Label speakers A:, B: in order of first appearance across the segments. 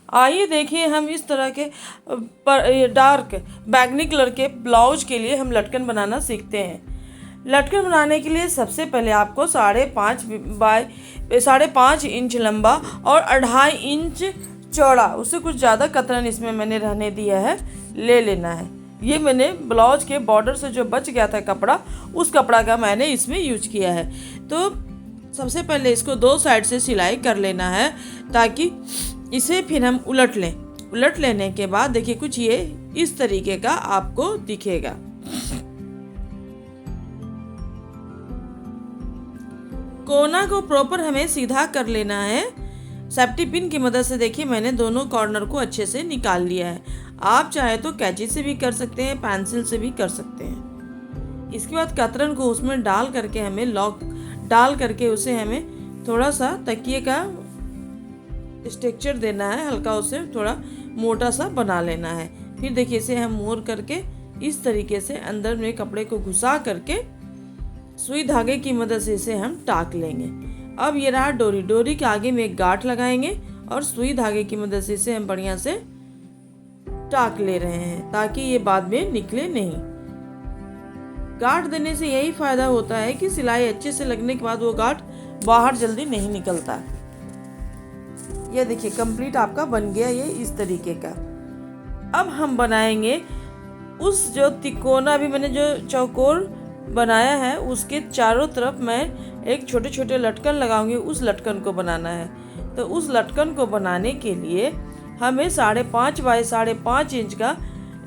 A: आइए देखिए, हम इस तरह के डार्क बैगनी कलर के ब्लाउज के लिए हम लटकन बनाना सीखते हैं। लटकन बनाने के लिए सबसे पहले आपको 5.5 इंच लंबा और 2.5 इंच चौड़ा, उससे कुछ ज़्यादा कतरन इसमें मैंने रहने दिया है, ले लेना है। ये मैंने ब्लाउज के बॉर्डर से जो बच गया था कपड़ा, उस कपड़ा का मैंने इसमें यूज किया है। तो सबसे पहले इसको 2 साइड से सिलाई कर लेना है, ताकि इसे फिर हम उलट लें। उलट लेने के बाद देखिए कुछ ये इस तरीके का आपको दिखेगा। कोना को प्रॉपर हमें सीधा कर लेना है। सेफ्टी पिन की मदद से देखिए मैंने दोनों कॉर्नर को अच्छे से निकाल लिया है। आप चाहे तो कैंची से भी कर सकते हैं, पेंसिल से भी कर सकते हैं। इसके बाद कतरन को उसमें डाल करके हमें लॉक डाल करके उसे हमें थोड़ा सा तकिए का स्ट्रक्चर देना है, हल्का उसे थोड़ा मोटा सा बना लेना है। फिर देखिए इसे हम मोड़ करके इस तरीके से अंदर में कपड़े को घुसा करके सुई धागे की मदद से इसे हम टाक लेंगे। अब ये रहा डोरी। डोरी के आगे में एक गांठ लगाएंगे और सुई धागे की मदद से इसे हम बढ़िया से टाक ले रहे हैं, ताकि ये बाद में निकले नहीं। गांठ देने से यही फायदा होता है कि सिलाई अच्छे से लगने के बाद वो गांठ बाहर जल्दी नहीं निकलता। ये देखिए कंप्लीट आपका बन गया ये इस तरीके का। अब हम बनाएंगे उस जो तिकोना भी मैंने जो चौकोर बनाया है, उसके चारों तरफ मैं एक छोटे छोटे लटकन लगाऊंगी। उस लटकन को बनाना है। तो उस लटकन को बनाने के लिए हमें 5.5 बाय 5.5 इंच का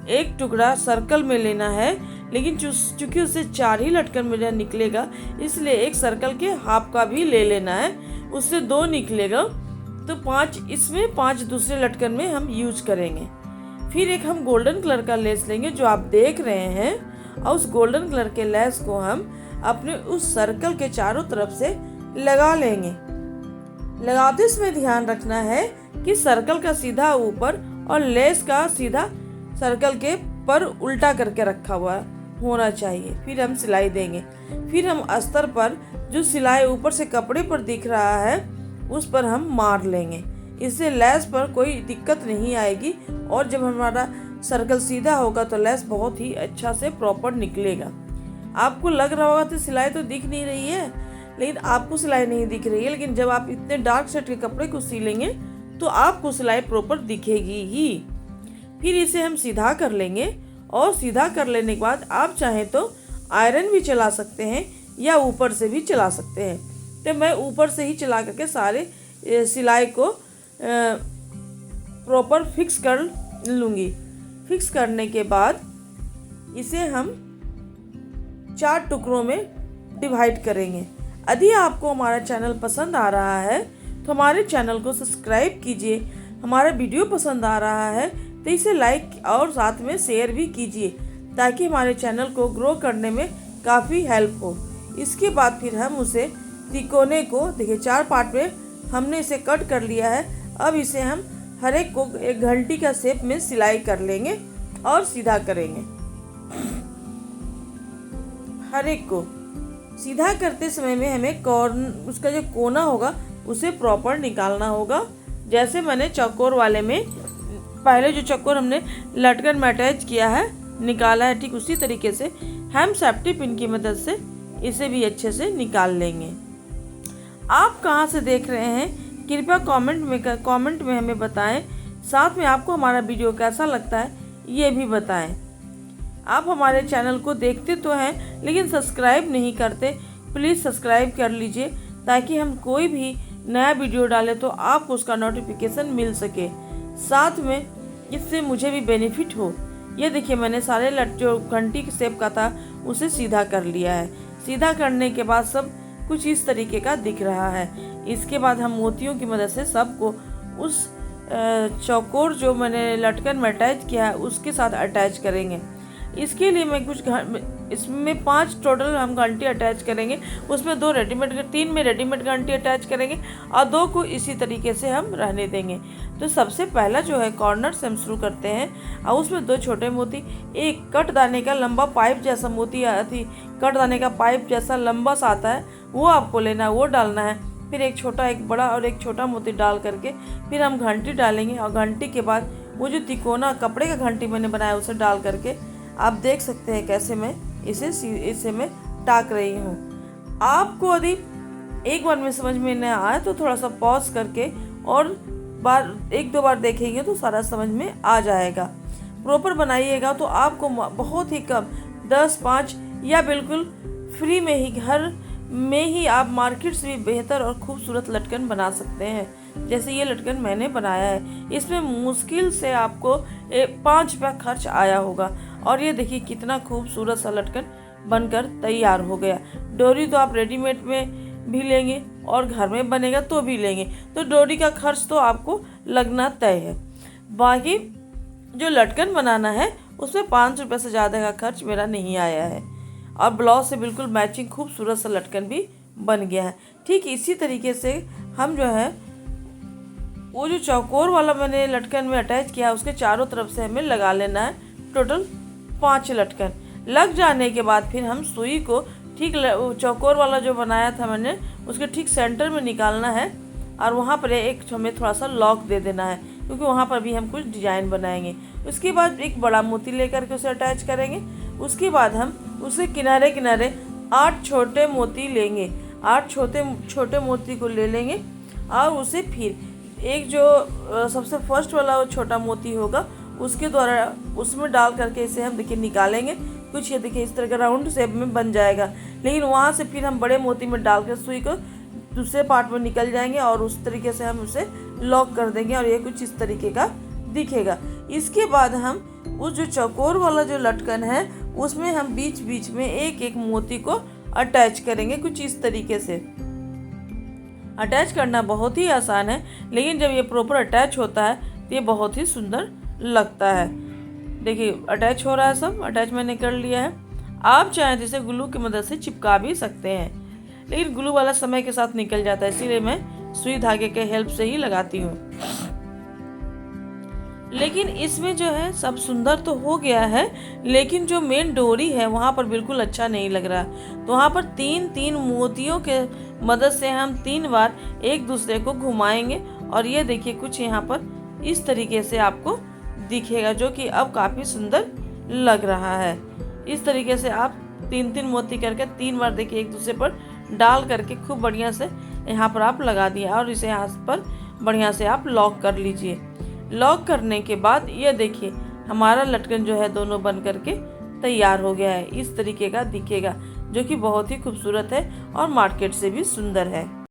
A: एक टुकड़ा सर्कल में लेना है, लेकिन चूंकि उससे 4 ही लटकन मेरा निकलेगा, इसलिए एक सर्कल के हाफ का भी ले लेना है, उससे 2 निकलेगा। तो 5 इसमें 5 दूसरे लटकन में हम यूज करेंगे। फिर एक हम गोल्डन कलर का लेस लेंगे जो आप देख रहे हैं, और उस गोल्डन कलर के लेस को हम अपने उस सर्कल के चारों तरफ से लगा लेंगे। लगाते समय ध्यान रखना है कि सर्कल का सीधा ऊपर और लेस का सीधा सर्कल के पर उल्टा करके रखा हुआ होना चाहिए। फिर हम सिलाई देंगे। फिर हम अस्तर पर जो सिलाई ऊपर से कपड़े पर दिख रहा है उस पर हम मार लेंगे। इससे लेस पर कोई दिक्कत नहीं आएगी, और जब हमारा सर्कल सीधा होगा तो लेस बहुत ही अच्छा से प्रॉपर निकलेगा। आपको लग रहा होगा तो सिलाई तो दिख नहीं रही है, लेकिन आपको सिलाई नहीं दिख रही है, लेकिन जब आप इतने डार्क शेड के कपड़े को सिलेंगे तो आपको सिलाई प्रॉपर दिखेगी ही। फिर इसे हम सीधा कर लेंगे, और सीधा कर लेने के बाद आप चाहें तो आयरन भी चला सकते हैं या ऊपर से भी चला सकते हैं। तो मैं ऊपर से ही चला करके सारे सिलाई को प्रॉपर फिक्स कर लूँगी। फिक्स करने के बाद इसे हम 4 टुकड़ों में डिवाइड करेंगे। यदि आपको हमारा चैनल पसंद आ रहा है तो हमारे चैनल को सब्सक्राइब कीजिए। हमारा वीडियो पसंद आ रहा है तो इसे लाइक और साथ में शेयर भी कीजिए, ताकि हमारे चैनल को ग्रो करने में काफ़ी हेल्प हो। इसके बाद फिर हम उसे तिकोने को देखिए 4 पार्ट में हमने इसे कट कर लिया है। अब इसे हम हर एक को एक घंटी का शेप में सिलाई कर लेंगे और सीधा करेंगे। हर एक को सीधा करते समय में हमें उसका जो कोना होगा उसे प्रॉपर निकालना होगा। जैसे मैंने चौकोर वाले में पहले जो चौकोर हमने लटकन में अटैच किया है निकाला है, ठीक उसी तरीके से हम सेफ्टी पिन की मदद से इसे भी अच्छे से निकाल लेंगे। आप कहाँ से देख रहे हैं कृपया कमेंट में हमें बताएं। साथ में आपको हमारा वीडियो कैसा लगता है ये भी बताएं। आप हमारे चैनल को देखते तो हैं लेकिन सब्सक्राइब नहीं करते, प्लीज़ सब्सक्राइब कर लीजिए, ताकि हम कोई भी नया वीडियो डालें तो आपको उसका नोटिफिकेशन मिल सके। साथ में इससे मुझे भी बेनिफिट हो। ये देखिए मैंने सारे जो घंटी के शेप का था उसे सीधा कर लिया है। सीधा करने के बाद सब कुछ इस तरीके का दिख रहा है। इसके बाद हम मोतियों की मदद से सबको उस चौकोर जो मैंने लटकन में अटैच किया है उसके साथ अटैच करेंगे। इसके लिए मैं इसमें 5 टोटल हम घंटी अटैच करेंगे। उसमें 3 में रेडीमेड घंटी अटैच करेंगे और 2 को इसी तरीके से हम रहने देंगे। तो सबसे पहला जो है कॉर्नर से हम शुरू करते हैं और उसमें 2 छोटे मोती, एक कट दाने का लंबा पाइप जैसा मोती कट दाने का पाइप जैसा लंबा सा आता है वो आपको लेना है, वो डालना है। फिर एक छोटा, एक बड़ा और एक छोटा मोती डाल करके फिर हम घंटी डालेंगे। और घंटी के बाद वो जो तिकोना कपड़े का घंटी मैंने बनाया उसे डाल करके आप देख सकते हैं कैसे मैं इसे मैं टाक रही हूँ। आपको यदि एक बार में समझ में न आए तो थोड़ा सा पॉज करके और एक दो बार देखेंगे तो सारा समझ में आ जाएगा। प्रॉपर बनाइएगा तो आपको बहुत ही कम 10-5 या बिल्कुल फ्री में ही घर में ही आप मार्केट से भी बेहतर और खूबसूरत लटकन बना सकते हैं। जैसे ये लटकन मैंने बनाया है, इसमें मुश्किल से आपको 5 रुपया खर्च आया होगा। और ये देखिए कितना खूबसूरत सा लटकन बनकर तैयार हो गया। डोरी तो आप रेडीमेड में भी लेंगे और घर में बनेगा तो भी लेंगे, तो डोरी का खर्च तो आपको लगना तय है। बाकी जो लटकन बनाना है उसमें 5 रुपये से ज़्यादा का खर्च मेरा नहीं आया है। और ब्लाउज से बिल्कुल मैचिंग खूबसूरत सा लटकन भी बन गया है। ठीक इसी तरीके से हम जो है वो जो चौकोर वाला मैंने लटकन में अटैच किया उसके चारों तरफ से हमें लगा लेना है। टोटल 5 लटकन लग जाने के बाद फिर हम सुई को ठीक चौकोर वाला जो बनाया था मैंने उसके ठीक सेंटर में निकालना है और वहाँ पर एक हमें थोड़ा सा लॉक दे देना है, क्योंकि वहाँ पर भी हम कुछ डिजाइन बनाएंगे। उसके बाद एक बड़ा मोती लेकर के उसे अटैच करेंगे। उसके बाद हम उसे किनारे किनारे 8 छोटे मोती लेंगे। 8 छोटे मोती को ले लेंगे और उसे फिर एक जो सबसे फर्स्ट वाला वो छोटा मोती होगा उसके द्वारा उसमें डाल करके इसे हम देखिए निकालेंगे। कुछ ये देखिए इस तरह का राउंड शेप में बन जाएगा। लेकिन वहाँ से फिर हम बड़े मोती में डालकर सुई को दूसरे पार्ट में निकल जाएंगे और उस तरीके से हम उसे लॉक कर देंगे और ये कुछ इस तरीके का दिखेगा। इसके बाद हम उस जो चौकोर वाला जो लटकन है उसमें हम बीच बीच में एक एक मोती को अटैच करेंगे। कुछ इस तरीके से अटैच करना बहुत ही आसान है, लेकिन जब ये प्रॉपर अटैच होता है तो ये बहुत ही सुंदर लगता है। देखिए अटैच हो रहा है, सब अटैच मैंने कर लिया है। आप चाहें तो इसे ग्लू की मदद से चिपका भी सकते हैं, लेकिन ग्लू वाला समय के साथ निकल जाता है, इसीलिए मैं सुई धागे के हेल्प से ही लगाती हूँ। लेकिन इसमें जो है सब सुंदर तो हो गया है, लेकिन जो मेन डोरी है वहाँ पर बिल्कुल अच्छा नहीं लग रहा। तो वहाँ पर 3-3 मोतियों के मदद से हम 3 बार एक दूसरे को घुमाएंगे और ये देखिए कुछ यहाँ पर इस तरीके से आपको दिखेगा, जो कि अब काफ़ी सुंदर लग रहा है। इस तरीके से आप 3-3 मोती करके 3 बार देखिए एक दूसरे पर डाल करके खूब बढ़िया से यहाँ पर आप लगा दिए और इसे यहाँ पर बढ़िया से आप लॉक कर लीजिए। लॉक करने के बाद ये देखिए हमारा लटकन जो है दोनों बन करके तैयार हो गया है। इस तरीके का दिखेगा, जो कि बहुत ही खूबसूरत है और मार्केट से भी सुंदर है।